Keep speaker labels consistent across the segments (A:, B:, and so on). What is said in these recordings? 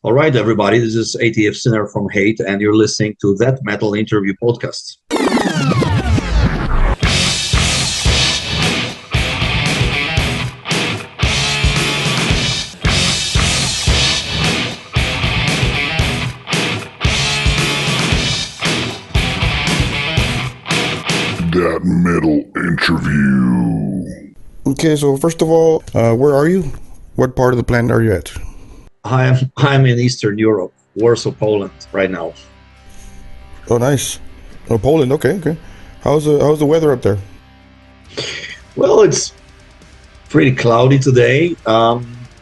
A: All right, everybody, this is ATF Sinner from Hate, and you're listening to That Metal Interview Podcast.
B: That Metal Interview.
C: Okay, so first of all, where are you? What part of the planet are you at?
A: I'm in Eastern Europe, Warsaw, Poland, right now.
C: Oh, nice. Oh, Poland. Okay. How's the weather up there?
A: Well, it's pretty cloudy today,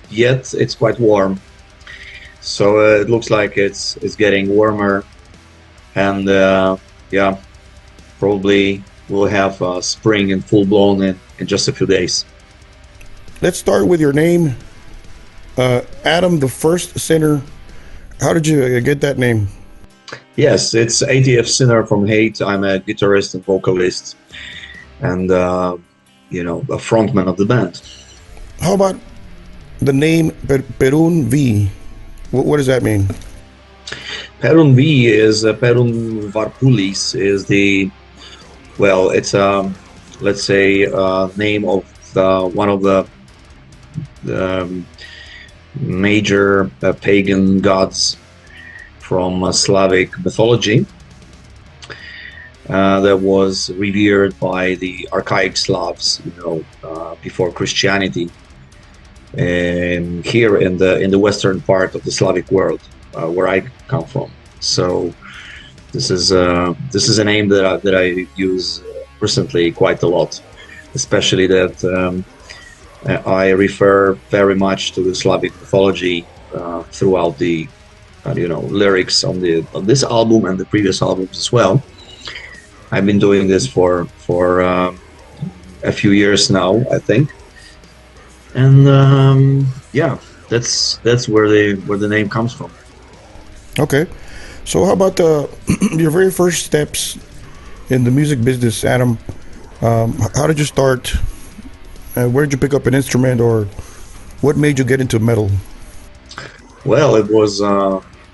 A: yet it's quite warm. So it looks like it's getting warmer, and yeah, probably we'll have spring in full blown in just a few days.
C: Let's start with your name, Adam the First Sinner. How did you get that name?
A: Yes, it's ATF Sinner from Hate. I'm a guitarist and vocalist, and a frontman of the band.
C: How about the name Perun V? What does that mean?
A: Perun V is Perun Varpulis is it's let's say name of one of the major pagan gods from Slavic mythology that was revered by the archaic Slavs, before Christianity, here in the western part of the Slavic world, where I come from. So this is a name that I use recently quite a lot, especially that I refer very much to the Slavic mythology throughout the lyrics on this album and the previous albums as well. I've been doing this for a few years now, I think, and that's where the name comes from.
C: Okay, so how about your very first steps in the music business, Adam? How did you start? Where did you pick up an instrument, or what made you get into metal?
A: Well, it was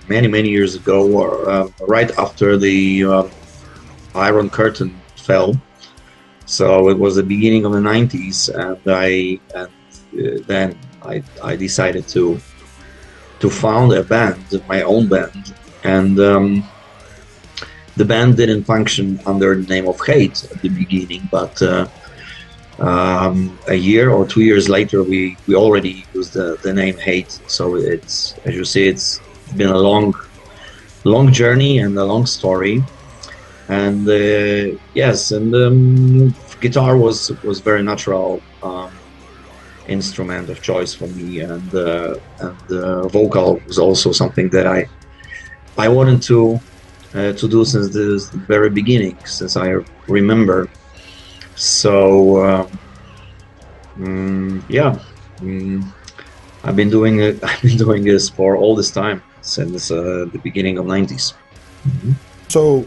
A: many years ago, right after the Iron Curtain fell. So it was the beginning of the 90s, and then I decided to found a band, my own band, and the band didn't function under the name of Hate at the beginning, but a year or 2 years later, we already used the name Hate. So it's, as you see, it's been a long journey and a long story. And yes, and guitar was very natural instrument of choice for me, and vocal was also something that I wanted to do since the very beginning, since I remember. So I've been doing it. I've been doing this for all this time since the beginning of 90s. Mm-hmm.
C: So,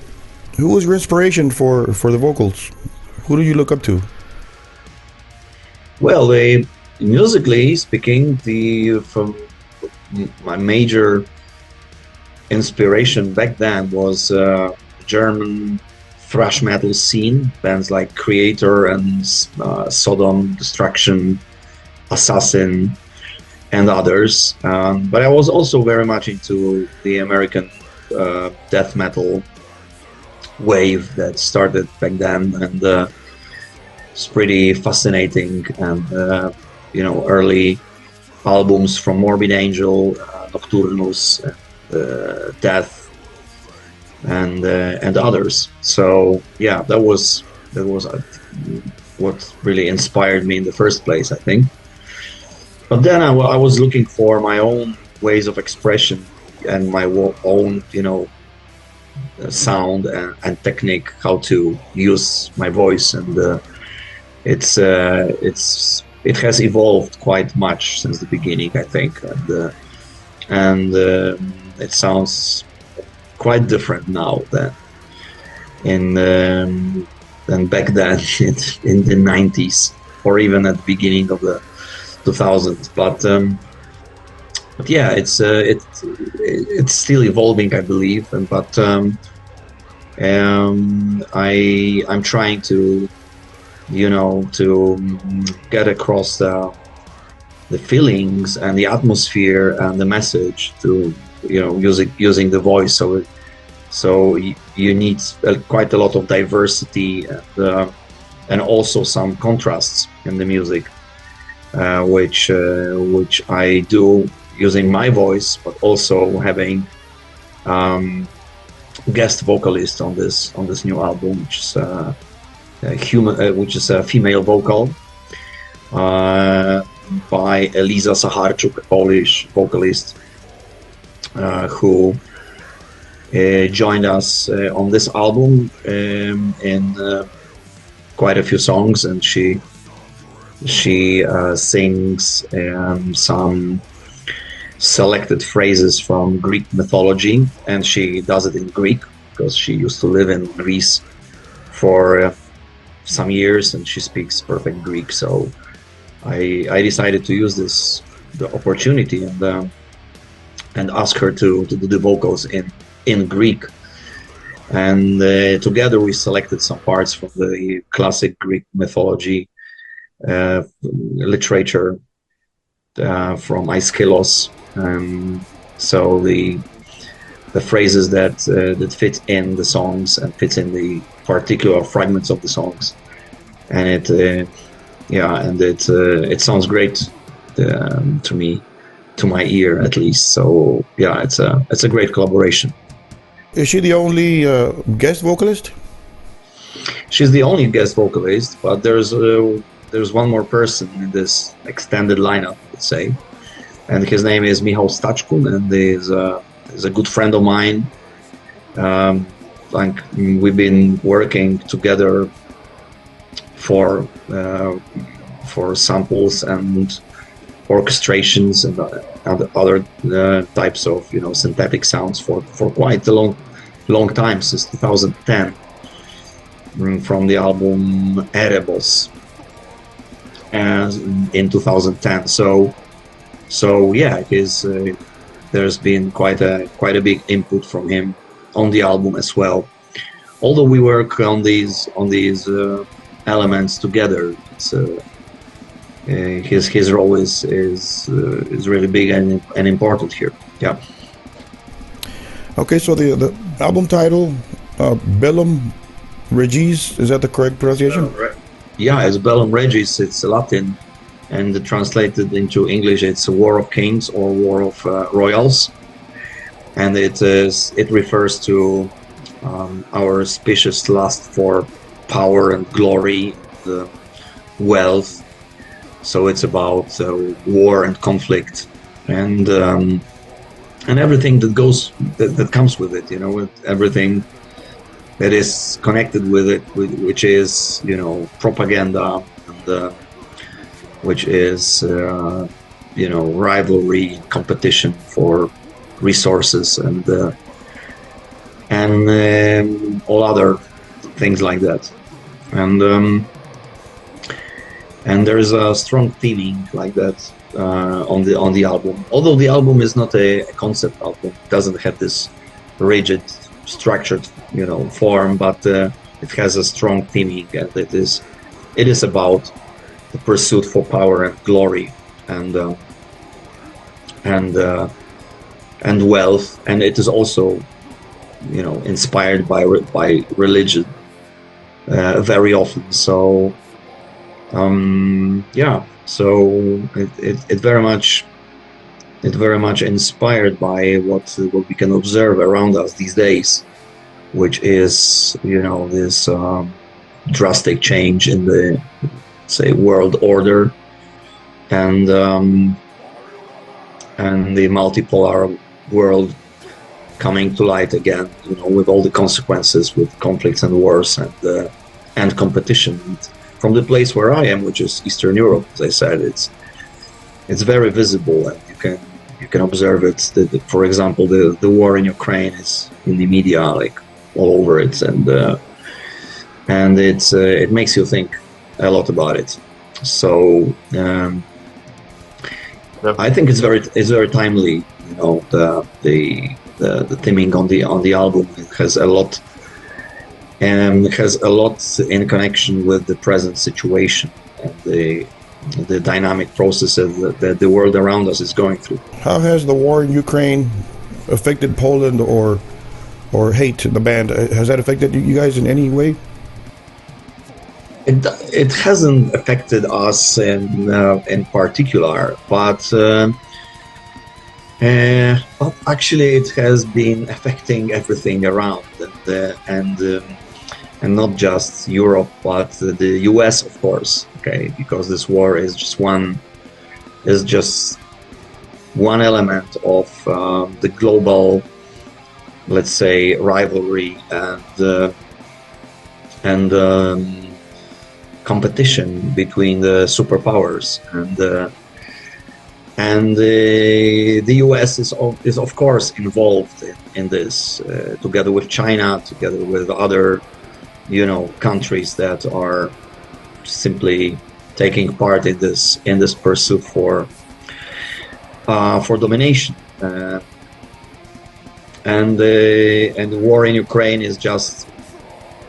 C: who was your inspiration for the vocals? Who do you look up to?
A: Well, musically speaking, from my major inspiration back then was German thrash metal scene, bands like Creator and Sodom, Destruction, Assassin, and others. But I was also very much into the American death metal wave that started back then, and it's pretty fascinating. And early albums from Morbid Angel, Nocturnus, Death, and others. So yeah, that was what really inspired me in the first place, I think. But then I was looking for my own ways of expression and my own sound and technique, how to use my voice, and it has evolved quite much since the beginning, I think, and it sounds quite different now than back then in the 90s, or even at the beginning of the 2000s. But but yeah, it's still evolving, I believe. And but I'm trying to, get across the feelings and the atmosphere and the message to, using the voice. So you need quite a lot of diversity, and also some contrasts in the music, which I do using my voice, but also having guest vocalist on this new album, which is a female vocal by Eliza Saharczuk, a Polish vocalist who joined us on this album in quite a few songs, and she sings some selected phrases from Greek mythology, and she does it in Greek because she used to live in Greece for some years, and she speaks perfect Greek. So I decided to use the opportunity and ask her to do the vocals in Greek. And together we selected some parts from the classic Greek mythology literature from Aeschylus. So the phrases that fit in the songs and fit in the particular fragments of the songs, and it sounds great to me, to my ear at least. So yeah, it's a great collaboration.
C: Is she the only guest vocalist?
A: She's the only guest vocalist, but there's one more person in this extended lineup, let's say, and his name is Michał Staczkun, and is a good friend of mine. Like, we've been working together for samples and orchestrations and other types of synthetic sounds for quite a long time, since 2010, from the album Erebos, and in 2010. So yeah, there's been quite a big input from him on the album as well. Although we work on these elements together, his role is really big and important here. Yeah.
C: Okay, so the album title, Bellum Regis, is that the correct pronunciation?
A: Yeah, it's Bellum Regis. It's Latin, and translated into English, it's War of Kings or War of Royals, and it refers to our specious lust for power and glory, the wealth. So it's about war and conflict, and everything that comes with it. With everything that is connected with it, which is propaganda, and which is rivalry, competition for resources, and all other things like that. And there is a strong theming like that on the album. Although the album is not a concept album, it doesn't have this rigid, structured form, but it has a strong theming, and it is about the pursuit for power and glory, and wealth, and it is also inspired by religion very often. So so it very much inspired by what we can observe around us these days, which is this drastic change in the, say, world order, and the multipolar world coming to light again, with all the consequences, with conflicts and wars and competition. And from the place where I am, which is Eastern Europe, as I said, it's very visible, and you can observe it. For example, the war in Ukraine is in the media, like, all over it, and it makes you think a lot about it. So I think it's very timely. You know, the theming on the album, it has a lot, and has a lot in connection with the present situation and the dynamic processes that the world around us is going through.
C: How has the war in Ukraine affected Poland or Hate, the band? Has that affected you guys in any way?
A: It hasn't affected us in particular, but actually it has been affecting everything around, and not just Europe, but the US, of course. Okay, because this war is just one element of the global, let's say, rivalry and competition between the superpowers, and the US is of course involved in this, together with China, together with other, countries that are simply taking part in this pursuit for domination. And the war in Ukraine is just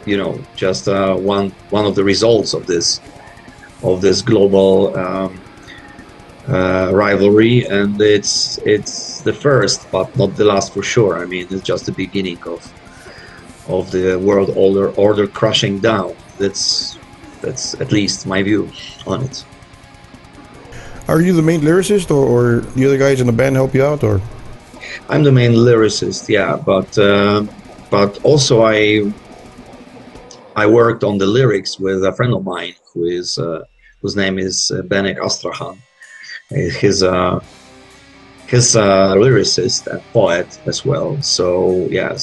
A: one of the results of this global rivalry, and it's the first but not the last for sure. I mean, it's just the beginning of the world order crushing down. That's at least my view on it.
C: Are you the main lyricist, or the other guys in the band help you out, or?
A: I'm the main lyricist, yeah, but also I worked on the lyrics with a friend of mine whose name is Benek Astrahan. He's a lyricist and poet as well. So yeah,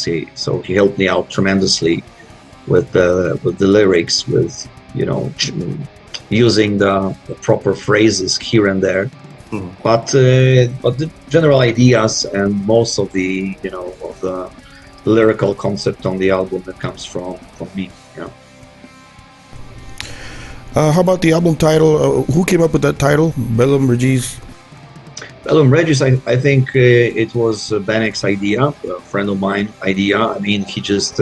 A: he helped me out tremendously with the lyrics, with using the proper phrases here and there. But the general ideas and most of the of the lyrical concept on the album that comes from me.
C: How about the album title? Who came up with that title, Bellum Regis?
A: Bellum Regis, I think it was Benek's idea, a friend of mine idea. I mean, he just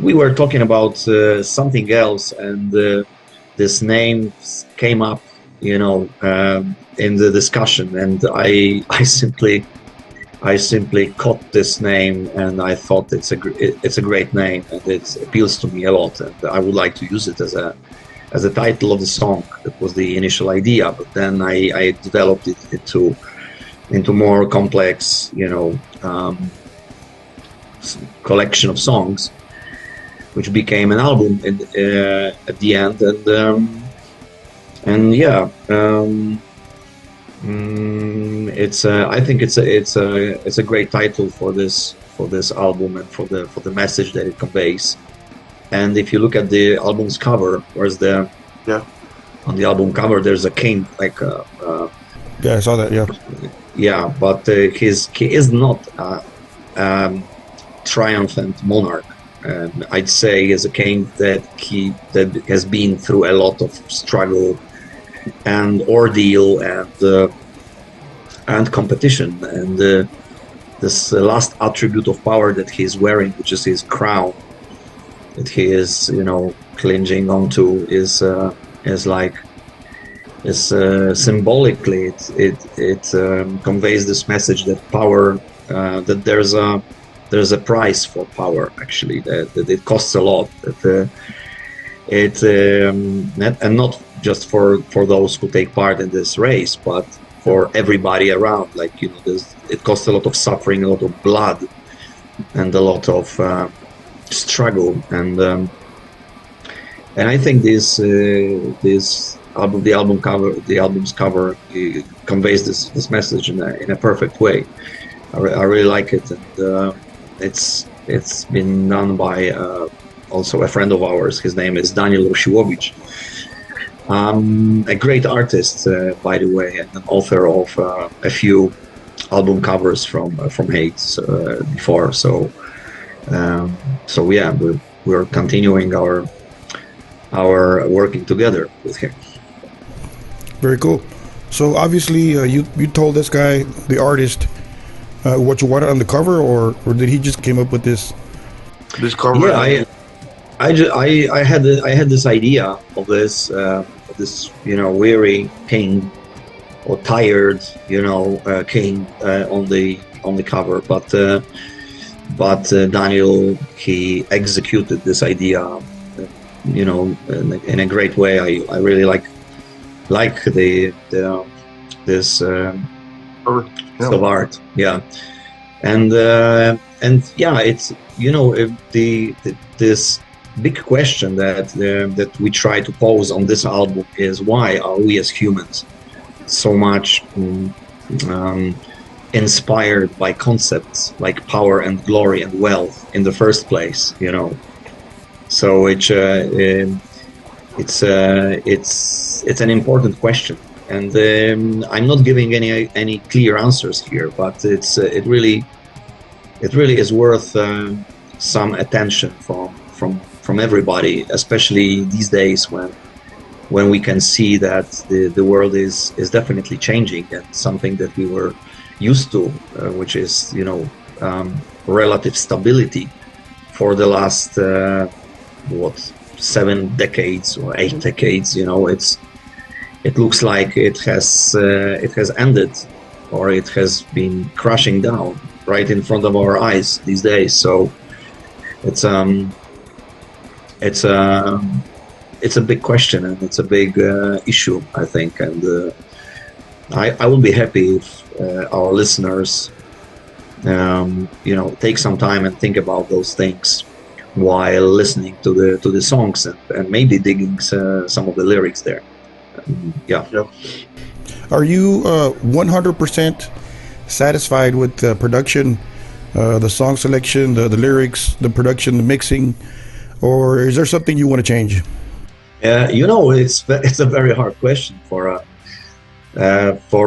A: we were talking about something else, and this name came up, in the discussion, and I simply caught this name, and I thought it's a great name, and it appeals to me a lot, and I would like to use it as a title of the song. That was the initial idea, but then I developed it into more complex, collection of songs, which became an album at the end, and yeah. I think it's a great title for this album and for the message that it conveys. And if you look at the album's cover, on the album cover there's a king, like
C: yeah, I saw that.
A: yeah, but he is not a triumphant monarch. I'd say he's a king that has been through a lot of struggle and ordeal and competition, and this last attribute of power that he's wearing, which is his crown, that he is clinging onto, is symbolically it conveys this message that power, that there's a price for power, actually, that it costs a lot, that and not just for those who take part in this race, but for everybody around. Like, it costs a lot of suffering, a lot of blood, and a lot of struggle, and I think the album's cover conveys this message in a perfect way. I really like it, and it's been done by also a friend of ours. His name is Daniel Rosiłowicz, a great artist, by the way, and an author of a few album covers from Hate before. So yeah, we're continuing our working together with him.
C: Very cool. So obviously, you told this guy, the artist, what you wanted on the cover, or did he just came up with this cover?
A: Yeah, I had this idea of this weary king or tired king on the cover, but Daniel, he executed this idea in a great way. I really like the this piece of art, yeah. And yeah, it's if this big question that we try to pose on this album is, why are we as humans so much inspired by concepts like power and glory and wealth in the first place? So it's an important question, and I'm not giving any clear answers here, but it really is worth some attention from everybody, especially these days when we can see that the world is definitely changing, and something that we were used to, which is relative stability for the last 7 decades or 8 decades. It looks like it has ended, or it has been crashing down right in front of our eyes these days. So it's a big question, and it's a big issue, I think. And I would be happy if our listeners take some time and think about those things while listening to the songs, and maybe digging some of the lyrics there. Yeah.
C: Are you 100% satisfied with the production, the song selection, the lyrics, the production, the mixing, or is there something you want to change?
A: It's a very hard question for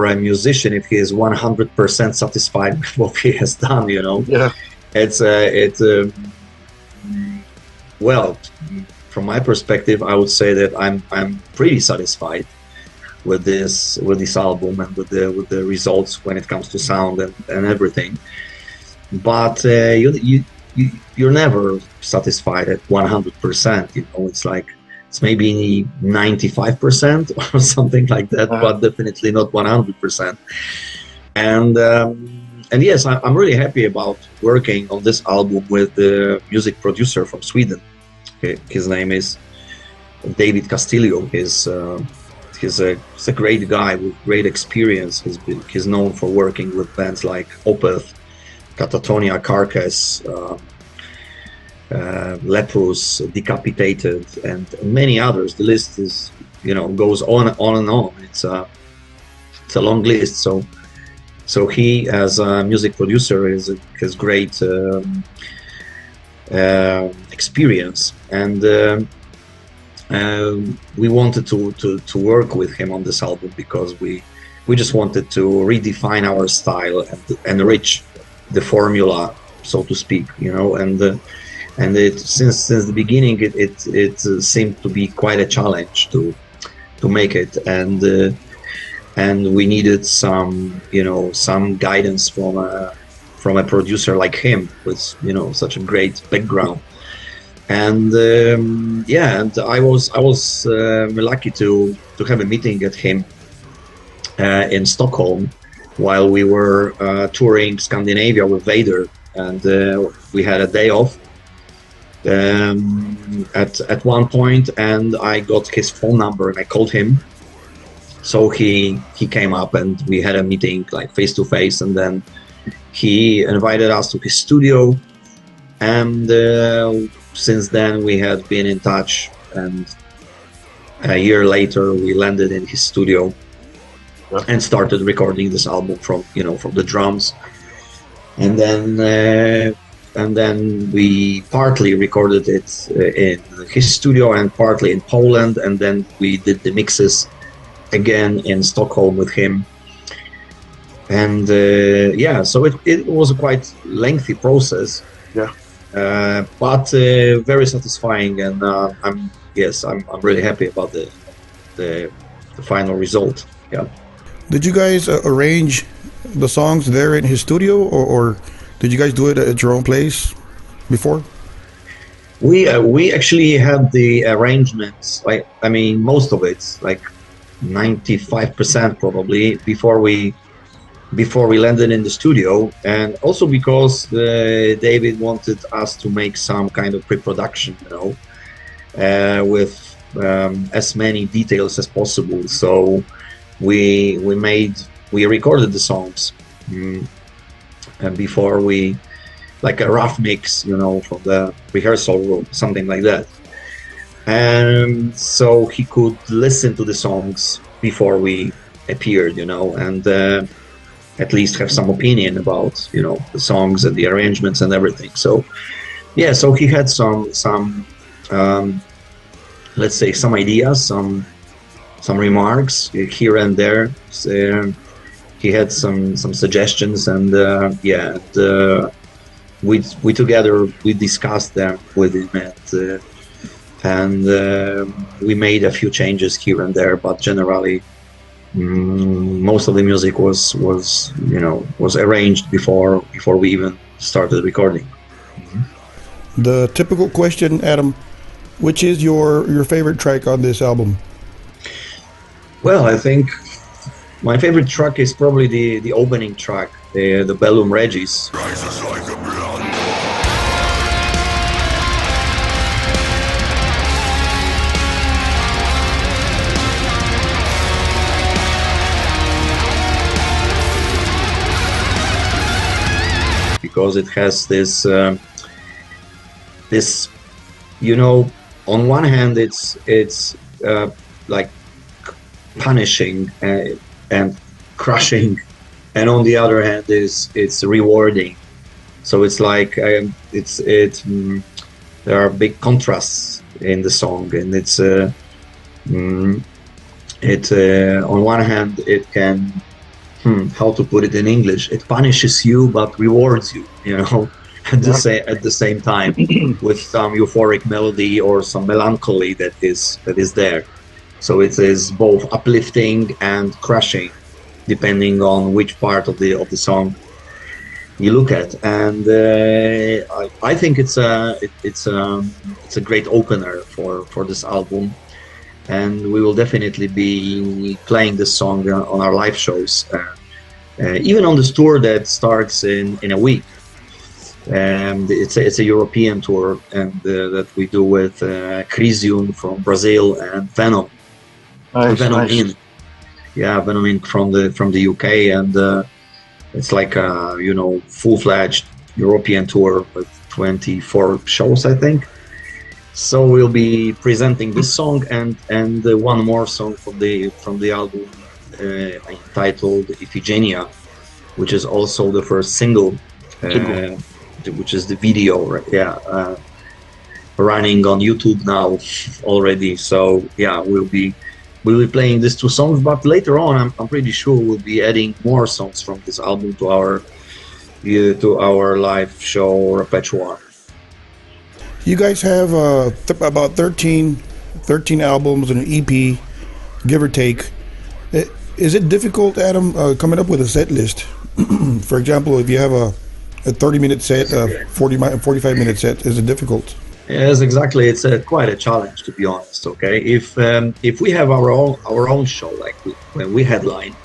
A: a musician if he is 100% satisfied with what he has done.
C: Yeah.
A: Well, from my perspective, I would say that I'm pretty satisfied with this album and with the results when it comes to sound and everything. But you're never satisfied at 100%. It's maybe 95% or something like that, but definitely not 100%. And yes, I'm really happy about working on this album with the music producer from Sweden. His name is David Castillo. He's a great guy with great experience. He's known for working with bands like Opeth, Catatonia, Carcass, Leprous, Decapitated, and many others. The list is goes on and on. It's a long list. So he, as a music producer, has great experience, and we wanted to work with him on this album because we just wanted to redefine our style and enrich the formula, so to speak. And it, since the beginning, it seemed to be quite a challenge to make it, and we needed some guidance from a producer like him with such a great background. And and I was lucky to have a meeting at him in Stockholm while we were touring Scandinavia with Vader, and we had a day off at one point, and I got his phone number and I called him. So he came up and we had a meeting like face to face, and then he invited us to his studio, and since then we had been in touch, and a year later we landed in his studio and started recording this album from the drums, and then we partly recorded it in his studio and partly in Poland, and then we did the mixes again in Stockholm with him. And so it was a quite lengthy process, but very satisfying, and I'm really happy about the final result.
C: Did you guys arrange the songs there in his studio, or did you guys do it at your own place before?
A: We actually had the arrangements, like I mean, most of it, like 95% probably, before we landed in the studio, and also because David wanted us to make some kind of pre-production, with as many details as possible. So we recorded the songs, and before we, like a rough mix, from the rehearsal room, something like that. And so he could listen to the songs before we appeared, and at least have some opinion about, the songs and the arrangements and everything. So yeah, so he had some let's say some ideas, some remarks here and there. So he had some suggestions, and we together we discussed them with him, and we made a few changes here and there, but generally most of the music was arranged before we even started recording.
C: The typical question, Adam, which is your favorite track on this album?
A: Well, I think my favorite track is probably the opening track, the Bellum Regis.
B: Rises like a blood.
A: Because it has this on one hand it's like punishing and crushing, and on the other hand it's rewarding. So it's like there are big contrasts in the song, and it's on one hand it can, how to put it in English, it punishes you but rewards you, at the same time, with some euphoric melody or some melancholy that is there. So it is both uplifting and crushing, depending on which part of the song you look at. And I think it's a great opener for this album, and we will definitely be playing this song on our live shows, even on this tour that starts in a week. It's a European tour, and that we do with Crisium from Brazil and Venom. Venom
D: Nice.
A: Venom Inc. from the UK, and it's like a full-fledged European tour with 24 shows, I think. So we'll be presenting this song and one more song from the album, entitled Iphigenia, which is also the first single. Which is the video, right? Running on YouTube now already. So yeah, we'll be playing these two songs, but later on I'm pretty sure we'll be adding more songs from this album to our live show repertoire.
C: You guys have about 13 albums and an EP, give or take. Is it difficult, Adam, coming up with a set list? For example, if you have a 30-minute set, a 45-minute set, is it difficult?
A: Yes, exactly. It's quite a challenge, to be honest. Okay, if we have our own show, like when we headline,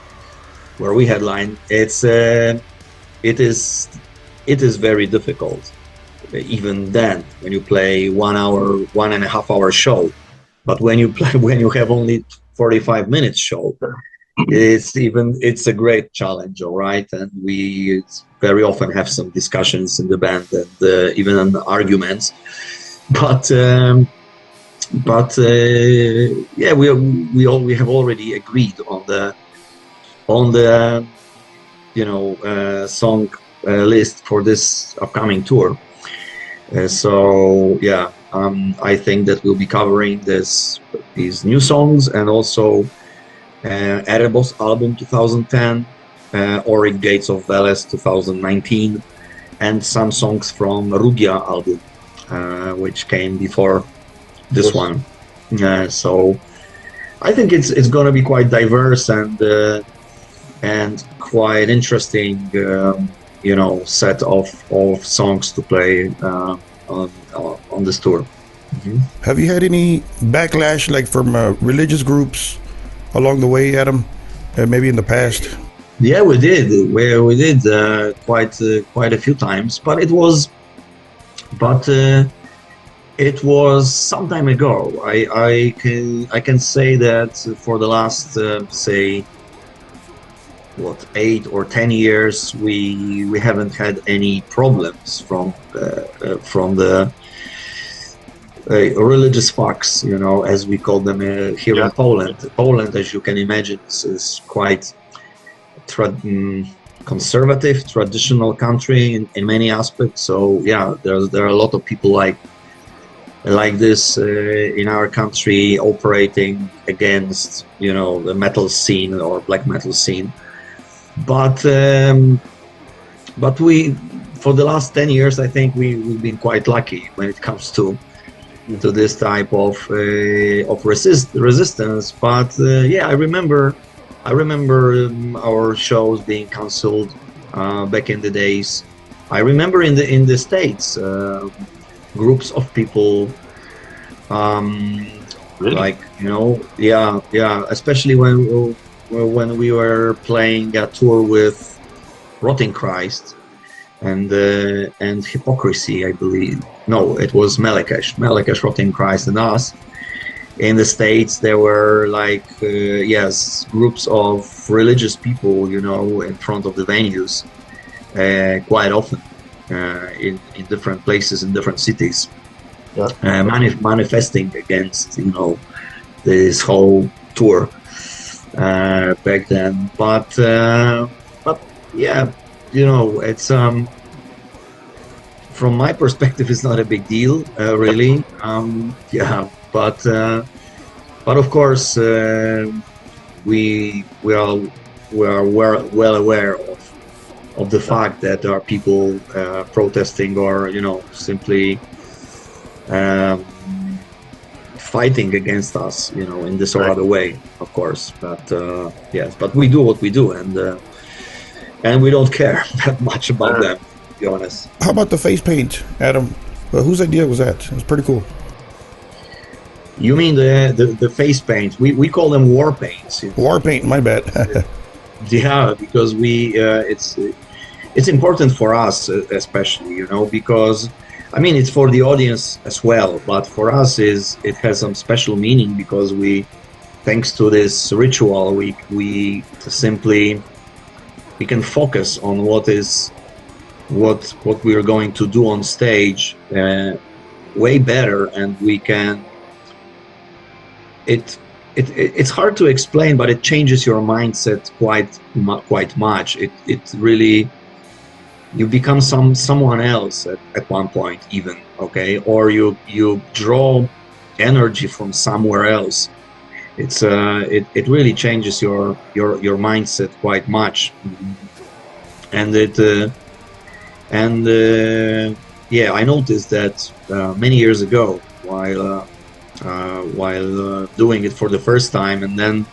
A: it is very difficult. Even then, when you play 1 hour, 1.5 hour show, but when you have only 45 minutes show, it's a great challenge, all right. And we very often have some discussions in the band, and even arguments. But we have already agreed on the song list for this upcoming tour. So yeah, I think that we'll be covering these new songs, and also Erebos album 2010, Auric Gates of Veles 2019, and some songs from Rugia album, which came before this one. So I think it's going to be quite diverse, and and quite interesting, set of songs to play on this tour. Mhm.
C: Have you had any backlash, like from religious groups along the way, Adam? Maybe in the past.
A: Yeah, we did. We did quite a few times, but it was some time ago. I can say that for the last say 8 or 10 years, we haven't had any problems from the religious facts, as we call them here
D: Yeah.
A: in Poland. Poland, as you can imagine, is quite conservative, traditional country in many aspects. So yeah, there are a lot of people like this in our country operating against the metal scene or black metal scene. But we, for the last 10 years, I think we've been quite lucky when it comes to this type of resistance. But yeah, I remember our shows being cancelled back in the days. I remember in the States, groups of people,
D: Really?
A: like yeah, especially when we were playing a tour with Rotting Christ and Hypocrisy, I believe. No, it was Melekesh, Rotting Christ, and us. In the States, there were yes, groups of religious people, in front of the venues, quite often, in different places, in different cities,
D: Yeah.
A: manifesting against, this whole tour back then. But yeah, it's from my perspective, it's not a big deal, really. Yeah, but of course, we are well aware of the fact that there are people protesting or simply um, fighting against us, in this or
D: Right.
A: other way, of course. But yes, but we do what we do, and we don't care that much about them, to be honest.
C: How about the face paint, Adam? Whose idea was that? It was pretty cool.
A: You mean the face paint? We call them war paints.
C: War paint, my bad.
A: Yeah, because it's important for us, especially, because I mean it's for the audience as well, but for us it has some special meaning because thanks to this ritual, we simply we can focus on what we are going to do on stage way better, and we can. It's hard to explain, but it changes your mindset quite much. It really, you become someone else at one point, even, okay, or you draw energy from somewhere else. It really changes your mindset quite much, and yeah, I noticed that many years ago while doing it for the first time, and then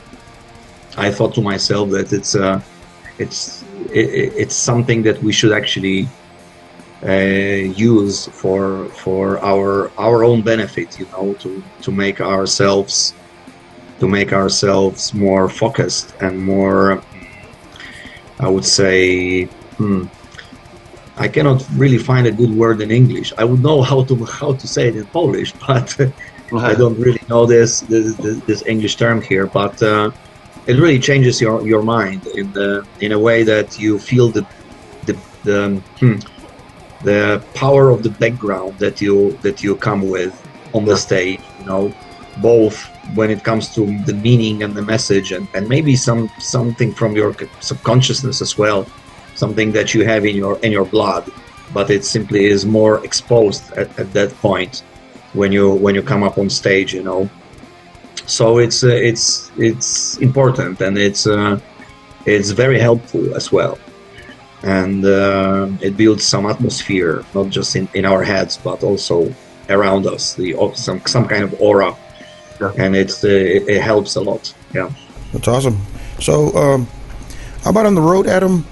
A: I thought to myself that it's something that we should actually use for our own benefit, to make ourselves more focused and more, I would say, I cannot really find a good word in English. I would know how to say it in Polish, but I don't really know this English term here. But it really changes your mind in a way that you feel the power of the background that you come with on the stage. Both when it comes to the meaning and the message, and maybe something from your subconsciousness as well, something that you have in your blood, but it simply is more exposed at that point when you come up on stage. So it's important, and it's very helpful as well, and it builds some atmosphere, not just in our heads, but also around us, some kind of aura.
D: Yeah.
A: And it helps a lot. Yeah.
C: That's awesome. So How about on the road, Adam?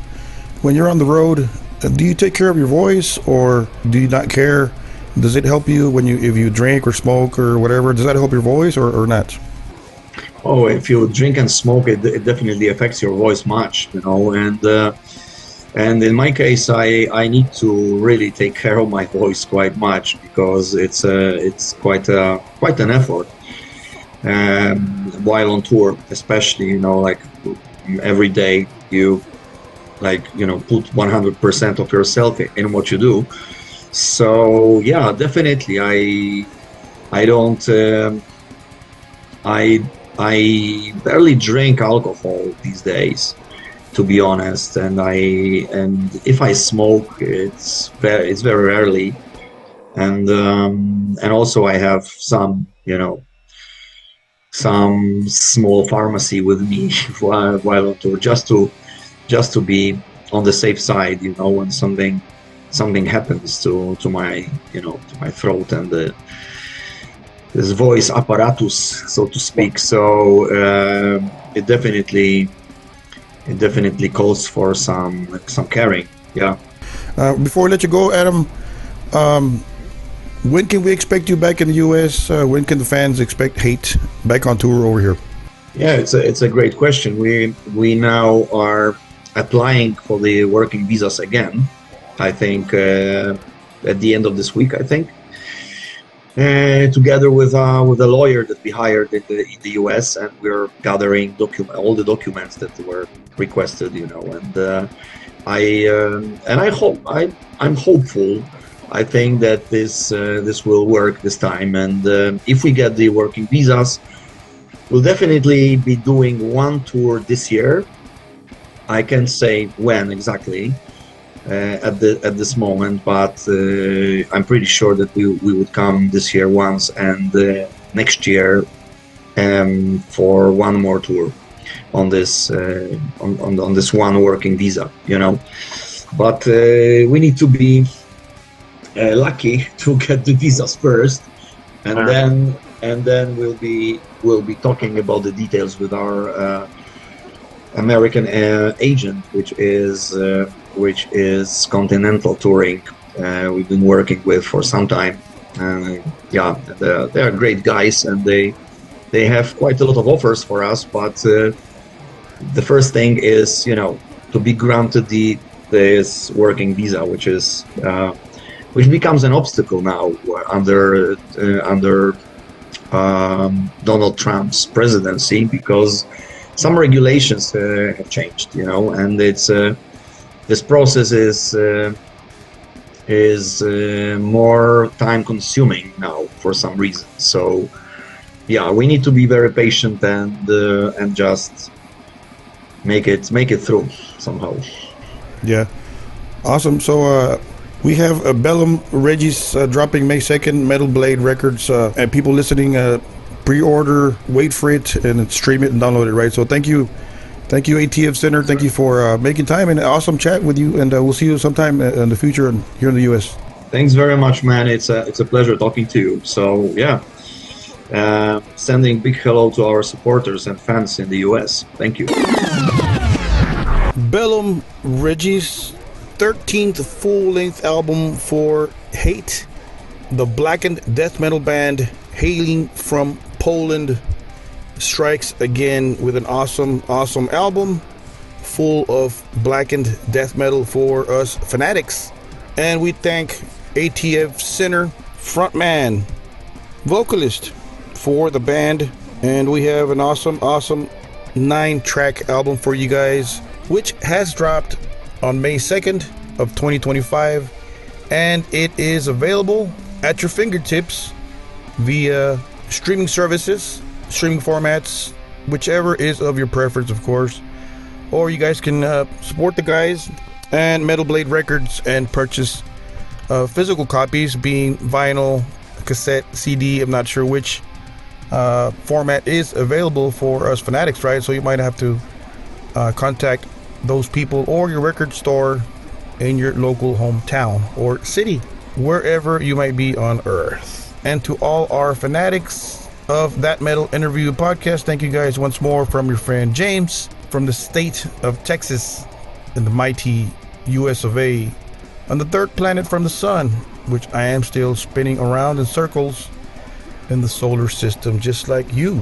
C: When you're on the road, do you take care of your voice, or do you not care? Does it help you when you if you drink or smoke or whatever? Does that help your voice or not?
A: Oh, if you drink and smoke, it definitely affects your voice much, and in my case, I need to really take care of my voice quite much because it's quite an effort while on tour, especially like every day you put 100% of yourself in what you do. So yeah, definitely I don't I I barely drink alcohol these days, to be honest, and if I smoke, it's very rarely, and also I have some small pharmacy with me while on tour, just to be on the safe side, when something happens to my throat and this voice apparatus, so to speak. So it definitely calls for some caring. Yeah.
C: Before we let you go, Adam, um, when can we expect you back in the U.S.? When can the fans expect Hate back on tour over here?
A: Yeah, it's a great question. We now are applying for the working visas again. I think at the end of this week. I think together with a lawyer that we hired in the U.S., and we're gathering all the documents that were requested. I'm hopeful. I think that this will work this time, and if we get the working visas, we'll definitely be doing one tour this year. I can't say when exactly at this moment, but I'm pretty sure that we would come this year once, and next year for one more tour on this on this one working visa. But we need to be lucky to get the visas first, and then we'll be talking about the details with our American agent, which is Continental Touring. We've been working with for some time. Yeah, they are great guys, and they have quite a lot of offers for us. But the first thing is, to be granted this working visa, which becomes an obstacle now under Donald Trump's presidency, because some regulations have changed, and this process is more time consuming now for some reason. So yeah, we need to be very patient and just make it through somehow.
C: Yeah, awesome. So we have Bellum Regis dropping May 2nd, Metal Blade Records, and people listening, pre-order, wait for it, and stream it and download it, right? So thank you ATF Center. Thank you for making time, and awesome chat with you, and we'll see you sometime in the future here in the US.
A: Thanks very much, man. It's a pleasure talking to you. So yeah, sending big hello to our supporters and fans in the US. Thank you.
C: Bellum Regis, 13th full-length album for Hate, the blackened death metal band hailing from Poland, strikes again with an awesome album full of blackened death metal for us fanatics. And we thank ATF Center frontman, vocalist for the band, and we have an awesome 9-track album for you guys, which has dropped on May 2nd of 2025, and it is available at your fingertips via streaming services, streaming formats, whichever is of your preference, of course. Or you guys can support the guys and Metal Blade Records and purchase physical copies, being vinyl, cassette, CD. I'm not sure which format is available for us fanatics, right? So you might have to contact those people or your record store in your local hometown or city, wherever you might be on earth. And to all our fanatics of That Metal Interview podcast, thank you guys once more from your friend James. from the state of Texas in the mighty US of A, on the third planet from the sun, which I am still spinning around in circles in the solar system just like you.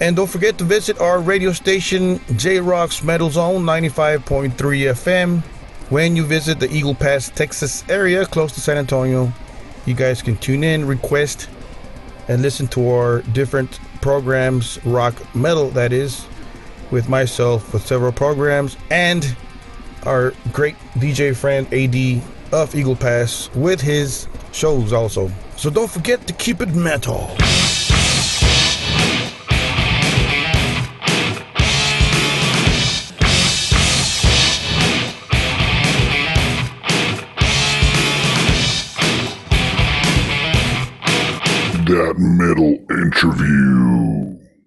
C: And don't forget to visit our radio station, J-Rock's Metal Zone 95.3 FM. When you visit the Eagle Pass, Texas area close to San Antonio, you guys can tune in, request, and listen to our different programs, rock, metal that is, with myself with several programs, and our great DJ friend AD of Eagle Pass with his shows also. So don't forget to keep it metal.
B: That metal interview.